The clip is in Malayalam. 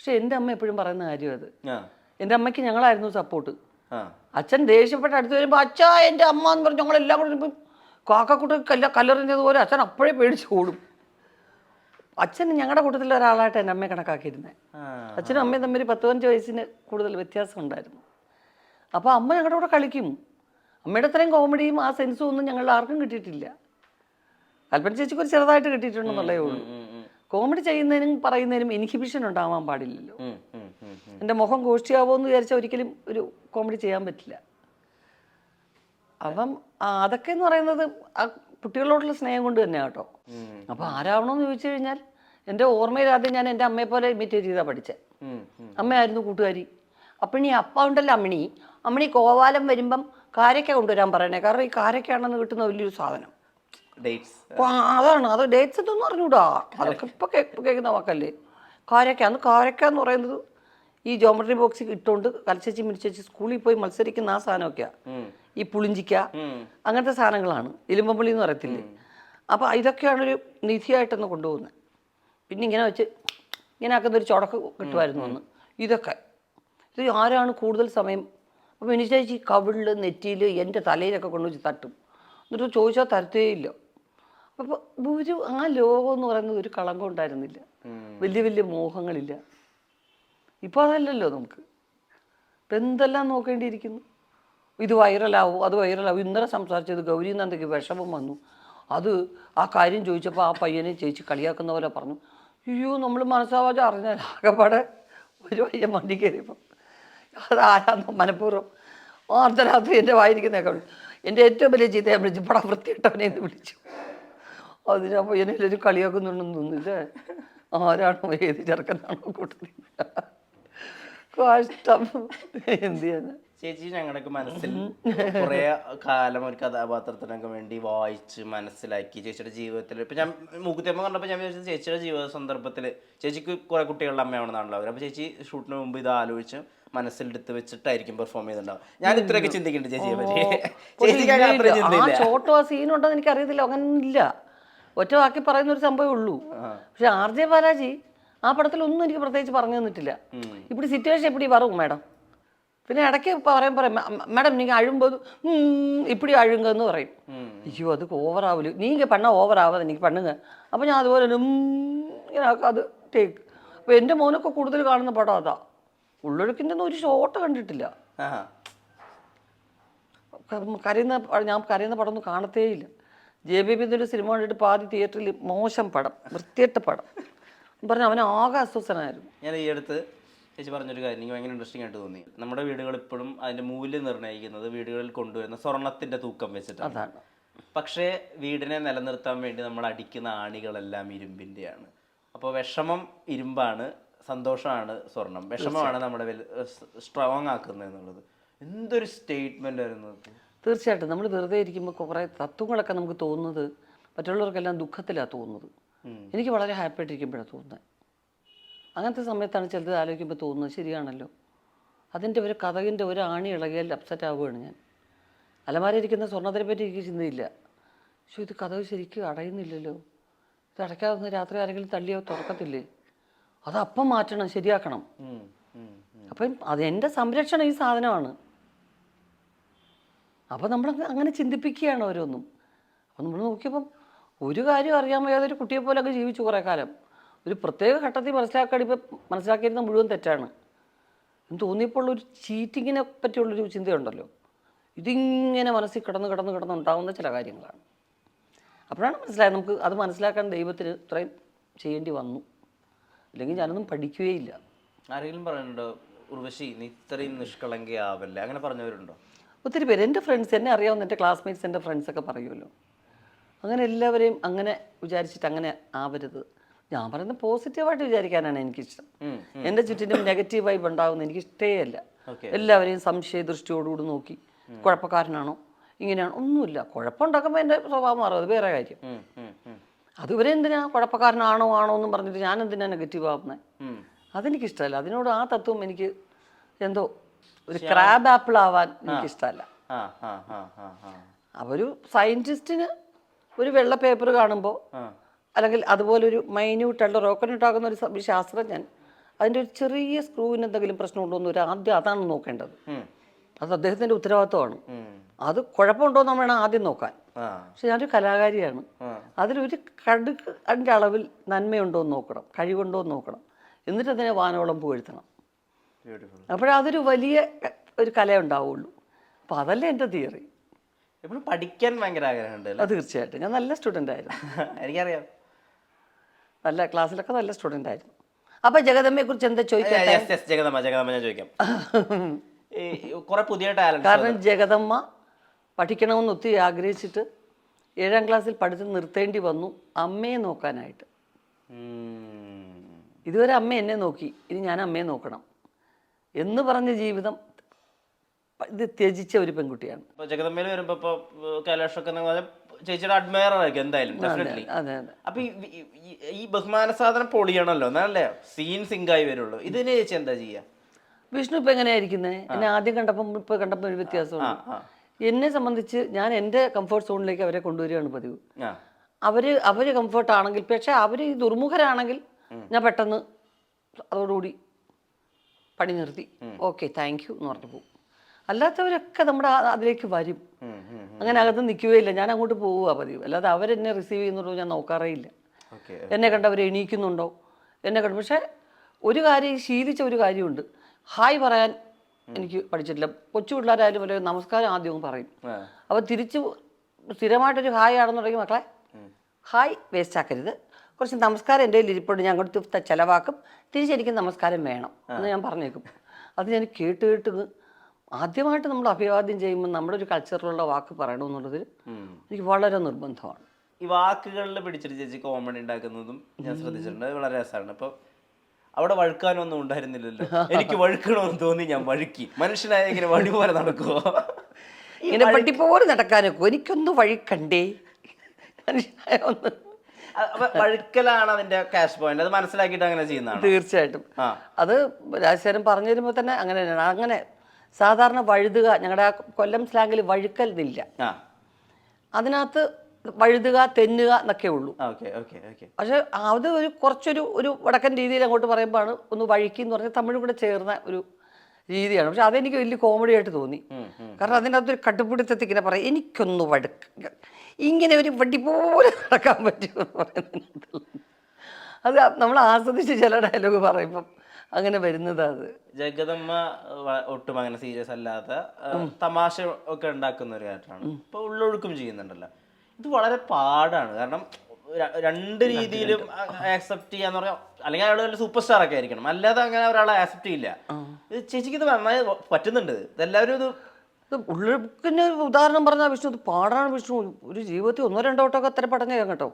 പക്ഷെ എൻ്റെ അമ്മ എപ്പോഴും പറയുന്ന കാര്യം അത്. എൻ്റെ അമ്മയ്ക്ക് ഞങ്ങളായിരുന്നു സപ്പോർട്ട്. അച്ഛൻ ദേഷ്യപ്പെട്ട് അടുത്ത് വരുമ്പോൾ അച്ഛാ എൻ്റെ അമ്മ എന്ന് പറഞ്ഞ് ഞങ്ങളെല്ലാം കൂടെ കാക്കക്കൂട്ട് കല്ലെറിഞ്ഞതുപോലെ അച്ഛൻ അപ്പോഴേ പേടിച്ച് ഓടും. അച്ഛൻ ഞങ്ങളുടെ കൂട്ടത്തിൽ ഒരാളായിട്ട് എൻ്റെ അമ്മയെ കണക്കാക്കിയിരുന്നത്. അച്ഛനും അമ്മയും തമ്മിൽ 10-15 വയസ്സിന് കൂടുതൽ വ്യത്യാസം ഉണ്ടായിരുന്നു. അപ്പോൾ അമ്മ ഞങ്ങളുടെ കൂടെ കളിക്കും. അമ്മയുടെ അത്രയും കോമഡിയും ആ സെൻസും ഒന്നും ഞങ്ങളുടെ ആർക്കും കിട്ടിയിട്ടില്ല. കൽപ്പന ചേച്ചിക്ക് ഒരു ചെറുതായിട്ട് കിട്ടിയിട്ടുണ്ടെന്നുള്ളേ ഉള്ളൂ. കോമഡി ചെയ്യുന്നതിനും പറയുന്നതിനും ഇൻഹിബിഷൻ ഉണ്ടാവാൻ പാടില്ലല്ലോ. എൻ്റെ മുഖം ഗോഷ്ഠിയാവോ എന്ന് വിചാരിച്ചാൽ ഒരിക്കലും ഒരു കോമഡി ചെയ്യാൻ പറ്റില്ല. അപ്പം അതൊക്കെ എന്ന് പറയുന്നത് ആ കുട്ടികളോടുള്ള സ്നേഹം കൊണ്ട് തന്നെ കേട്ടോ. അപ്പോൾ ആരാവണമെന്ന് ചോദിച്ചു കഴിഞ്ഞാൽ എൻ്റെ ഓർമ്മയിൽ ആദ്യം ഞാൻ എൻ്റെ അമ്മയെ പോലെ ഇമിറ്റേറ്റ് ചെയ്താൽ പഠിച്ചത്. അമ്മയായിരുന്നു കൂട്ടുകാരി. അപ്പം ഈ അപ്പ ഉണ്ടല്ലോ അമ്മണി കോവാലം വരുമ്പം കാരക്ക കൊണ്ടുവരാൻ പറയണേ. കാരണം ഈ കാരക്കയാണെന്ന് കിട്ടുന്ന വലിയൊരു സാധനം. അതാണ് അത്. ഡേറ്റ്സ് എന്തൊന്നും അറിഞ്ഞൂടാ. അതൊക്കെ ഇപ്പം കേൾക്കുന്ന വാക്കല്ലേ കാരക്ക. അന്ന് കാരക്ക എന്ന് പറയുന്നത് ഈ ജോമെട്രി ബോക്സിൽ ഇട്ടുകൊണ്ട് കലച്ചേച്ചി മിരിച്ചേച്ചി സ്കൂളിൽ പോയി മത്സരിക്കുന്ന ആ സാധനമൊക്കെയാണ്. ഈ പുളിഞ്ചിക്ക അങ്ങനത്തെ സാധനങ്ങളാണ്. ഇലുമ്പമ്പുളി എന്ന് പറയത്തില്ലേ. അപ്പോൾ ഇതൊക്കെയാണൊരു നിധിയായിട്ടൊന്ന് കൊണ്ടുപോകുന്നത്. പിന്നെ ഇങ്ങനെ വെച്ച് ഇങ്ങനെ ആക്കുന്നൊരു ചുടക്ക് കിട്ടുമായിരുന്നു അന്ന്. ഇതൊക്കെ ഇത് ആരാണ് കൂടുതൽ സമയം. അപ്പോൾ മിനിച്ചേച്ചി കവിളിൽ നെറ്റിയിൽ എൻ്റെ തലയിലൊക്കെ കൊണ്ടുവച്ച് തട്ടും. എന്നിട്ട് ചോദിച്ചാൽ തരത്തേയില്ല. അപ്പോൾ ഒരു ആ ലോകം എന്ന് പറയുന്നത് ഒരു കളങ്കം ഉണ്ടായിരുന്നില്ല. വലിയ വലിയ മോഹങ്ങളില്ല. ഇപ്പോൾ അതല്ലല്ലോ നമുക്ക്. ഇപ്പം എന്തെല്ലാം നോക്കേണ്ടിയിരിക്കുന്നു. ഇത് വൈറലാവും അത് വൈറലാവും. ഇന്നലെ സംസാരിച്ചത് ഗൗരി നന്ദയ്ക്ക് വിഷമം വന്നു. അത് ആ കാര്യം ചോദിച്ചപ്പോൾ ആ പയ്യനെ ചേച്ചി കളിയാക്കുന്ന പോലെ പറഞ്ഞു. അയ്യോ നമ്മൾ മനസ്സാവാതെ അറിഞ്ഞാൽ ആകെപ്പാടെ ഒരു പയ്യൻ വണ്ടി കയറിയപ്പം അതാരാന്നോ മനഃപൂർവ്വം അർദ്ധരാത്രി എൻ്റെ വായിരിക്കുന്നതൊക്കെ വിളിച്ചു. എൻ്റെ ഏറ്റവും വലിയ ചീത്തയെ വിളിച്ചു പടം വൃത്തിയിട്ടവനെ എന്ന് വിളിച്ചു. അതിന് ആ പയ്യനെ എല്ലാവരും കളിയാക്കുന്നുണ്ടെന്ന് തോന്നുന്നില്ലേ. ആരാണോ ഏത് ചെറുക്കനാണോ കൂട്ടത്തിൽ കഷ്ടം. എന്ത് ചെയ്യാൻ. ചേച്ചി ഞങ്ങളുടെ മനസ്സിൽ കുറെ കാലം ഒരു കഥാപാത്രത്തിനൊക്കെ വേണ്ടി വായിച്ച് മനസ്സിലാക്കി ചേച്ചിയുടെ ജീവിതത്തിൽ. ഇപ്പം ഞാൻ മൂക്കുത്തിയമ്മ കണ്ടപ്പോൾ ഞാൻ വിചാരിച്ചത് ചേച്ചിയുടെ ജീവിത സന്ദർഭത്തിൽ ചേച്ചിക്ക് കുറെ കുട്ടികളുടെ അമ്മയാണെന്നാണല്ലോ അവർ. അപ്പോൾ ചേച്ചി ഷൂട്ടിന് മുമ്പ് ഇത് ആലോചിച്ച് മനസ്സിലെടുത്ത് വെച്ചിട്ടായിരിക്കും പെർഫോം ചെയ്തിട്ടുണ്ടാവും. ഞാൻ ഇത്രയൊക്കെ ചിന്തിക്കുന്നുണ്ട് ചേച്ചിയെ പറ്റി. ചേച്ചിക്ക് ഷോട്ടോ ആ സീനുണ്ടെന്ന് എനിക്ക് അറിയത്തില്ല. അങ്ങനെ ഇല്ല. ഒറ്റ വാക്കി പറയുന്ന ഒരു സംഭവമേ ഉള്ളൂ. പക്ഷെ RJ ബാലാജി ആ പടത്തിലൊന്നും എനിക്ക് പ്രത്യേകിച്ച് പറഞ്ഞു തന്നിട്ടില്ല. ഇപ്പിടി സിറ്റുവേഷൻ എപ്പിടി വരും മാഡം. പിന്നെ ഇടയ്ക്ക് പറയാൻ മാഡം നിങ്ങൾ അഴുമ്പോൾ ഇപ്പിടി അഴുങ്കെന്ന് പറയും. അയ്യോ അത് ഓവറാവില്ല. നീങ്ക പണ്ണ ഓവറാവാതെ എനിക്ക് പണ്ണുങ്ങ. അപ്പോൾ ഞാൻ അതുപോലെ ഇങ്ങനെ അത് ടേക്ക്. അപ്പോൾ എൻ്റെ മോനൊക്കെ കൂടുതൽ കാണുന്ന പടം അതാ. ഉള്ളൊഴുക്കിൻ്റെ ഒന്നും ഒരു ഷോട്ട് കണ്ടിട്ടില്ല. ഞാൻ കരയുന്ന പടമൊന്നും കാണത്തേയില്ല. JBBൻ്റെ ഒരു സിനിമ കണ്ടിട്ട് പാതി തിയേറ്ററിൽ മോശം പടം, വൃത്തികെട്ട പടം പറഞ്ഞ് അവന് ആകെ അസ്വസ്ഥനായിരുന്നു. ഞാൻ ഈ അടുത്ത് ചേച്ചി പറഞ്ഞൊരു കാര്യം എനിക്ക് ഭയങ്കര ഇൻട്രസ്റ്റിംഗ് ആയിട്ട് തോന്നി. നമ്മുടെ വീടുകൾ ഇപ്പോഴും അതിൻ്റെ മൂല്യം നിർണ്ണയിക്കുന്നത് വീടുകളിൽ കൊണ്ടുവരുന്ന സ്വർണത്തിൻ്റെ തൂക്കം വെച്ചിട്ടാണ്. അതാണ്. പക്ഷേ വീടിനെ നിലനിർത്താൻ വേണ്ടി നമ്മൾ അടിക്കുന്ന ആണികളെല്ലാം ഇരുമ്പിൻ്റെയാണ്. അപ്പോൾ വിഷമം ഇരുമ്പാണ്, സന്തോഷമാണ് സ്വർണം. വിഷമമാണ് നമ്മുടെ സ്ട്രോങ് ആക്കുന്നത് എന്നുള്ളത് എന്തൊരു സ്റ്റേറ്റ്മെൻ്റ് ആയിരുന്നു. തീർച്ചയായിട്ടും നമ്മൾ വെറുതെ ഇരിക്കുമ്പോൾ കുറേ തത്വങ്ങളൊക്കെ നമുക്ക് തോന്നുന്നത് മറ്റുള്ളവർക്കെല്ലാം ദുഃഖത്തിലാണ് തോന്നുന്നത്. എനിക്ക് വളരെ ഹാപ്പി ആയിട്ടിരിക്കുമ്പോഴാണ് തോന്നുന്നത്. അങ്ങനത്തെ സമയത്താണ് ചിലത് ആലോചിക്കുമ്പോൾ തോന്നുന്നത് ശരിയാണല്ലോ. അതിൻ്റെ ഒരു കഥകിൻ്റെ ഒരു ആണി ഇളകിയാൽ അപ്സെറ്റ് ആവുകയാണ് ഞാൻ. അലമാരയിരിക്കുന്ന സ്വർണ്ണത്തിനെ പറ്റി എനിക്ക് ചിന്തയില്ല. പക്ഷേ ഇത് കഥക് ശരിക്കും അടയുന്നില്ലല്ലോ. ഇത് അടയ്ക്കാവുന്ന രാത്രി ആരെങ്കിലും തള്ളിയോ തുറക്കത്തില്ലേ. അതപ്പം മാറ്റണം, ശരിയാക്കണം. അപ്പം അത് എൻ്റെ സംരക്ഷണം ഈ സാധനമാണ്. അപ്പോൾ നമ്മൾ അങ്ങനെ ചിന്തിപ്പിക്കുകയാണ് ഓരോന്നും. അപ്പോൾ നമ്മൾ നോക്കിയപ്പം ഒരു കാര്യം അറിയാൻ വയ്യാതെ ഒരു കുട്ടിയെ പോലൊക്കെ ജീവിച്ചു കുറേ കാലം. ഒരു പ്രത്യേക ഘട്ടത്തിൽ മനസ്സിലാക്കിയിരുന്ന മുഴുവൻ തെറ്റാണ് എന്ന് തോന്നിയപ്പോൾ ഒരു ചീറ്റിങ്ങിനെ പറ്റിയുള്ളൊരു ചിന്തയുണ്ടല്ലോ. ഇതിങ്ങനെ മനസ്സിൽ കിടന്നുണ്ടാകുന്ന ചില കാര്യങ്ങളാണ്. അപ്പോഴാണ് മനസ്സിലായത് നമുക്ക് അത് മനസ്സിലാക്കാൻ ദൈവത്തിന് ഇത്രയും ചെയ്യേണ്ടി വന്നു. അല്ലെങ്കിൽ ഞാനൊന്നും പഠിക്കുകയില്ല. ആരെങ്കിലും പറയുന്നുണ്ടോ ഉർവശി നീ ഇത്രയും നിഷ്കളങ്കയാവല്ലേ, അങ്ങനെ പറഞ്ഞവരുണ്ടോ? ഒത്തിരി പേര്. എൻ്റെ ഫ്രണ്ട്സ്, എന്നെ അറിയാവുന്ന എൻ്റെ ക്ലാസ്മേറ്റ്സ്, എൻ്റെ ഫ്രണ്ട്സൊക്കെ പറയുമല്ലോ. അങ്ങനെ എല്ലാവരെയും അങ്ങനെ വിചാരിച്ചിട്ട് അങ്ങനെ ആവരുത്. ഞാൻ പറയുന്നത് പോസിറ്റീവായിട്ട് വിചാരിക്കാനാണ് എനിക്കിഷ്ടം. എൻ്റെ ചുറ്റിനും നെഗറ്റീവ് വൈബ് ഉണ്ടാകുന്ന എനിക്കിഷ്ടേ അല്ല. എല്ലാവരെയും സംശയ ദൃഷ്ടിയോടുകൂടി നോക്കി കുഴപ്പക്കാരനാണോ ഇങ്ങനെയാണോ ഒന്നുമില്ല. കുഴപ്പമുണ്ടാക്കുമ്പോൾ എൻ്റെ സ്വഭാവം മാറും, അത് വേറെ കാര്യം. അതുവരെ എന്തിനാ കുഴപ്പക്കാരനാണോ എന്നും പറഞ്ഞിട്ട് ഞാൻ എന്തിനാ നെഗറ്റീവ് ആവുന്നത്? അതെനിക്കിഷ്ടമല്ല. അതിനോട് ആ തത്വം എനിക്ക് എന്തോ ഒരു ക്രാബ് ആപ്പിൾ ആവാൻ എനിക്കിഷ്ടമല്ല. അപ്പോൾ ഒരു സയൻറ്റിസ്റ്റിന് ഒരു വെള്ള പേപ്പർ കാണുമ്പോൾ അല്ലെങ്കിൽ അതുപോലെ ഒരു മൈന്യൂട്ടുള്ള റോക്കറ്റ് ഉണ്ടാക്കുന്ന ഒരു ശാസ്ത്രജ്ഞൻ അതിൻ്റെ ഒരു ചെറിയ സ്ക്രൂവിന് എന്തെങ്കിലും പ്രശ്നമുണ്ടോ എന്ന് ആദ്യം അതാണ് നോക്കേണ്ടത്. അത് അദ്ദേഹത്തിൻ്റെ ഉത്തരവാദിത്വമാണ്. അത് കുഴപ്പമുണ്ടോയെന്ന് വേണം ആദ്യം നോക്കാൻ. പക്ഷെ ഞാനൊരു കലാകാരിയാണ്. അതിലൊരു കടുക് അതിൻ്റെ അളവിൽ നന്മയുണ്ടോ എന്ന് നോക്കണം, കഴിവുണ്ടോ എന്ന് നോക്കണം, എന്നിട്ട് അതിനെ വാനോളം പുകഴ്ത്തണം. അപ്പോഴതൊരു വലിയ ഒരു കല ഉണ്ടാവുള്ളൂ. അപ്പോൾ അതല്ലേ എൻ്റെ തിയറി. എപ്പോഴും പഠിക്കാൻ ഭയങ്കര ആഗ്രഹമുണ്ട്. അത് തീർച്ചയായിട്ടും. ഞാൻ നല്ല സ്റ്റുഡൻ്റ് ആയിരുന്നു. എനിക്കറിയാം, നല്ല ക്ലാസ്സിലൊക്കെ നല്ല സ്റ്റുഡൻ്റ് ആയിരുന്നു. അപ്പോൾ ജഗദമ്മയെ കുറിച്ച് എന്താ ചോദിക്കാൻ? ജഗദമ്മ ഞാൻ ചോദിക്കാം. കുറെ പുതിയ ടാലന്റ്. കാരണം ജഗദമ്മ പഠിക്കണമെന്ന് ഒത്തിരി ആഗ്രഹിച്ചിട്ട് 7ാം ക്ലാസ്സിൽ പഠിത്തം നിർത്തേണ്ടി വന്നു അമ്മയെ നോക്കാനായിട്ട്. ഇതുവരെ അമ്മ എന്നെ നോക്കി, ഇനി ഞാൻ അമ്മയെ നോക്കണം എന്ന് പറഞ്ഞ ജീവിതം ഇത് ത്യജിച്ച ഒരു പെൺകുട്ടിയാണ്. ജഗദമ്മയിൽ വരുമ്പോ ഇപ്പൊ കൈലാഷൊക്കെ ചേച്ചിയുടെ അഡ്മയർ ആയിരിക്കും എന്തായാലും. അതെ അതെ. അപ്പൊ ഈ ബഹുമാന സാധനം പൊളിയണല്ലോ, എന്നാലല്ലേ സീൻ സിങ്കായി വരുള്ളൂ. ഇതിന് ചേച്ചി എന്താ ചെയ്യാ? വിഷ്ണു ഇപ്പൊ എങ്ങനെയായിരിക്കുന്നത്? എന്നെ ആദ്യം കണ്ടപ്പം ഇപ്പൊ കണ്ടപ്പോൾ ഒരു വ്യത്യാസമുണ്ട്. എന്നെ സംബന്ധിച്ച് ഞാൻ എൻ്റെ കംഫർട്ട് സോണിലേക്ക് അവരെ കൊണ്ടുവരികയാണ് പതിവ്. അവര് കംഫർട്ടാണെങ്കിൽ, പക്ഷെ അവർ ഈ ദുർമുഖരാണെങ്കിൽ ഞാൻ പെട്ടെന്ന് അതോടുകൂടി പണി നിർത്തി ഓക്കെ താങ്ക് യു എന്ന് പറഞ്ഞു പോകും. അല്ലാത്തവരൊക്കെ നമ്മുടെ അതിലേക്ക് വരും. അങ്ങനെ അകത്ത് നിൽക്കുകയില്ല, ഞാൻ അങ്ങോട്ട് പോവുക പതിവ്. അല്ലാതെ അവരെന്നെ റിസീവ് ചെയ്യുന്നുണ്ടോ ഞാൻ നോക്കാറേ ഇല്ല. എന്നെ കണ്ടവർ എണീക്കുന്നുണ്ടോ എന്നെ കണ്ടു. പക്ഷേ ഒരു കാര്യം ശീലിച്ച ഒരു കാര്യമുണ്ട്, ഹായ് പറയാൻ എനിക്ക് പഠിച്ചിട്ടില്ല. കൊച്ചു പിള്ളേരായാലും ഒരു നമസ്കാരം ആദ്യവും പറയും. അപ്പോൾ തിരിച്ച് സ്ഥിരമായിട്ടൊരു ഹായ് ആണെന്നുണ്ടെങ്കിൽ മക്കളെ ഹായ് വേസ്റ്റ് ആക്കരുത്, കുറച്ച് നമസ്കാരം എൻ്റെ കയ്യിൽ ഇരിപ്പുണ്ട്, ഞാൻ കൊടുത്ത് ചിലവാക്കും, തിരിച്ചെനിക്ക് നമസ്കാരം വേണം എന്ന് ഞാൻ പറഞ്ഞേക്കും. അത് ഞാൻ കേട്ട് ആദ്യമായിട്ട് നമ്മൾ അഭിവാദ്യം ചെയ്യുമ്പോൾ നമ്മുടെ ഒരു കൾച്ചറിലുള്ള വാക്ക് പറയണമെന്നുള്ളതിൽ എനിക്ക് വളരെ നിർബന്ധമാണ്. ഈ വാക്കുകളിൽ പിടിച്ചിട്ട് ചേച്ചി കോമഡി ഉണ്ടാക്കുന്നതും ഞാൻ ശ്രദ്ധിച്ചിട്ടുണ്ട്, വളരെ രസമാണ്. അപ്പോൾ അവിടെ വഴുക്കാനൊന്നും ഉണ്ടായിരുന്നില്ലല്ലോ, എനിക്ക് വഴുക്കണമെന്ന് തോന്നി ഞാൻ വഴുക്കി. മനുഷ്യനായ ഇങ്ങനെ വഴി പോലെ നടക്കുമോ? ഇങ്ങനെ പട്ടി പോലെ നടക്കാനൊക്കെ എനിക്കൊന്ന് വഴിക്കണ്ടേ? മനുഷ്യനായ ഒന്ന് വഴുക്കലാണ് അതിന്റെ ക്യാഷ് പോയിന്റ്. അത് മനസ്സിലാക്കിയിട്ട് അങ്ങനെ ചെയ്യുന്നതാണ്. തീർച്ചയായിട്ടും. അത് രാജശേഖരൻ പറഞ്ഞു തരുമ്പോൾ തന്നെ അങ്ങനെ തന്നെയാണ്. അങ്ങനെ സാധാരണ വഴുതുക, ഞങ്ങളുടെ കൊല്ലം സ്ലാങ്ങിൽ വഴുക്കൽ എന്നില്ല, അതിനകത്ത് വഴുതുക തെന്നുക എന്നൊക്കെ ഉള്ളൂ. പക്ഷെ അത് ഒരു കുറച്ചൊരു വടക്കൻ രീതിയിൽ അങ്ങോട്ട് പറയുമ്പോഴാണ് ഒന്ന് വഴുക്കി എന്ന് പറഞ്ഞാൽ തമിഴും കൂടെ ചേർന്ന ഒരു രീതിയാണ്. പക്ഷെ അതെനിക്ക് വലിയ കോമഡി ആയിട്ട് തോന്നി. കാരണം അതിനകത്തൊരു കട്ടുപിടുത്തത്തിൽ ഇങ്ങനെ പറയാം എനിക്കൊന്ന് വഴുക്ക, ഇങ്ങനെ ഒരു വടി പോലെ നടക്കാൻ പറ്റുമെന്ന് പറയുന്നത്. അത് നമ്മൾ ആസ്വദിച്ച് ചില ഡയലോഗ് പറയുമ്പം അങ്ങനെ വരുന്നത്. അത് ജഗദമ്മ ഒട്ടും അങ്ങനെ സീരിയസ് അല്ലാത്ത തമാശ ഒക്കെ ഉണ്ടാക്കുന്ന ഒരു കാര്യമാണ്. ഇപ്പൊ ഉള്ളൊഴുക്കും ചെയ്യുന്നുണ്ടല്ലോ, ഇത് വളരെ പാടാണ്. കാരണം രണ്ട് രീതിയിലും ആക്സെപ്റ്റ് ചെയ്യാന്ന് പറഞ്ഞാൽ, അല്ലെങ്കിൽ അയാൾ സൂപ്പർ സ്റ്റാർ ഒക്കെ ആയിരിക്കണം, അല്ലാതെ അങ്ങനെ ഒരാളെ ആക്സെപ്റ്റ് ചെയ്യില്ല. ഇത് ചേച്ചിക്ക് ഇത് നന്നായി പറ്റുന്നുണ്ട്. ഇതെല്ലാവരും ഇത് ഉള്ളൊഴുക്കിന് ഉദാഹരണം പറഞ്ഞാൽ വിഷ്ണു ഇത് പാടാണ്. വിഷ്ണു ഒരു ജീവിതത്തിൽ 1-2 വട്ടമൊക്കെ അത്ര പടഞ്ഞ കേട്ടോ.